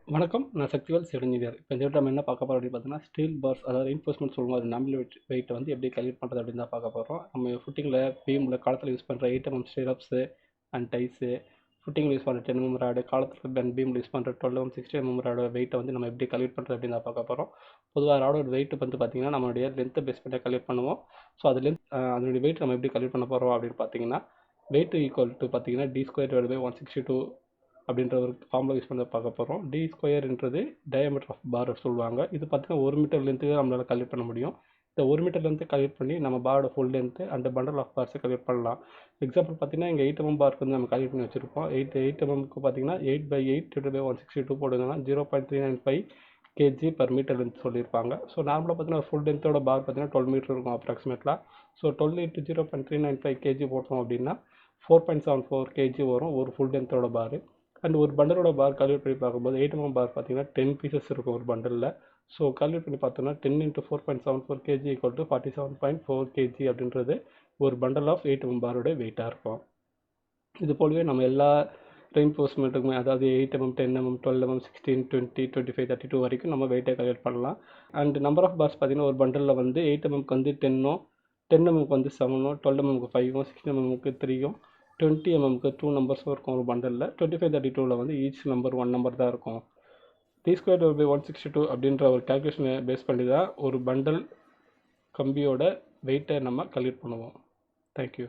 வணக்கம். நான் Sakthivel civil engineer. இப்போ இந்த வீடியோல நம்ம என்ன பார்க்க போறோம் அப்படின்னு பார்த்தீங்கன்னா, ஸ்டீல் பார்ஸ் அதாவது ரெயின்ஃபோர்ஸ்மெண்ட் சொல்லுவோம். அது நாமினல் வெயிட்டை வந்து எப்படி கால்குலேட் பண்ணுறது அப்படின்னு தான் பார்க்க போகிறோம். நம்ம ஃபுட்டிங்கில் பீமில் காலத்தில் யூஸ் பண்ணுற 8 mm ஸ்டிரப்ஸு அண்ட் டைஸு, ஃபுட்டிங்கில் யூஸ் பண்ணுற 10 mm ராடு, காலத்தில் பீமில் யூஸ் பண்ணுற 12 mm 16 mm ராடோட வெயிட்டை வந்து நம்ம எப்படி கால்குலேட் பண்ணுறது அப்படின்னு தான் பார்க்க போகிறோம். பொதுவாக ராடோட வெயிட் வந்து பார்த்தீங்கன்னா நம்மளுடைய லென்த்தை பேஸ் பண்ணி கால்குலேட் பண்ணுவோம். ஸோ அது அதனுடைய வெயிட் நம்ம எப்படி கால்குலேட் பண்ண போகிறோம் அப்படின்னு பார்த்தீங்கன்னா, வெயிட் ஈக்குவல் டு பார்த்தீங்கன்னா d²/162 அப்படின்ற ஒரு ஃபார்முலா யூஸ் பண்ண பார்க்க போகிறோம். டி ஸ்கொயர்ன்றது டயாமீட்டர் ஆஃப் பார் சொல்லுவாங்க. இது பார்த்தீங்கன்னா 1 மீட்டர் லென்த்து நம்மளால் கால்குலேட் பண்ண முடியும். இந்த 1 மீட்டர் லென்த்து கால்குலேட் பண்ணி நம்ம பாரோட full length and bundle of பார்ஸை கால்குலேட் பண்ணலாம். எக்ஸாம்பிள் பார்த்தீங்கன்னா இங்கே 8 mm பார்க்கு வந்து நம்ம கால்குலேட் பண்ணி வச்சுருப்போம். 8 mmக்கு பார்த்தீங்கன்னா 8/8 / 162 போடுங்கன்னா 0.395 kg/மீட்டர் லென்த் சொல்லியிருப்பாங்க. ஸோ நார்மலாக பார்த்தீங்கன்னா ஃபுல் லென்த்தோட பார் பார்த்தீங்கன்னா 12 மீட்டர் இருக்கும் அப்ராக்சிமேட்லாம். ஸோ 12 × 0.395 kg போட்டோம் அப்படின்னா 4.74 kg வரும் ஒரு ஃபுல் லென்த்தோட பார். அண்ட் ஒரு பண்டலோட பார் கால்குலேட் பண்ணி பார்க்கும்போது 8 mm பார் பார்த்தீங்கன்னா 10 பீசஸ் இருக்கும் ஒரு பண்டலில். ஸோ கால்குலேட் பண்ணி பார்த்தோம்னா 10 × 4.74 kg = 47.4 kg அப்படின்றது ஒரு பண்டல் ஆஃப் 8 mm பாரோட வெயிட்டாக இருக்கும். இது போலவே நம்ம எல்லா ரெயின்ஃபோர்ஸ்மெண்ட்டுக்குமே அதாவது 8 mm 10 mm 12 mm 16 20 25 32 வரைக்கும் நம்ம வெயிட்டை கால்குலேட் பண்ணலாம். அண்ட் நம்பர் ஆஃப் பார்ஸ் பார்த்தீங்கன்னா ஒரு பண்டலில் வந்து 8 mmக்கு வந்து 10 mmக்கு வந்து 7 12 mmக்கு 5 16 mmக்கு 3 20 mmக்கு 2 நம்பர்ஸும் இருக்கும் ஒரு பண்டலில். 25 32ல் வந்து ஈச் நம்பர் 1 நம்பர் தான் இருக்கும். d²/162 அப்படின்ற ஒரு கால்குலேஷனை பேஸ் பண்ணி தான் ஒரு பண்டல் கம்பியோட வெயிட்டை நம்ம கால்குலேட் பண்ணுவோம். தேங்க்யூ.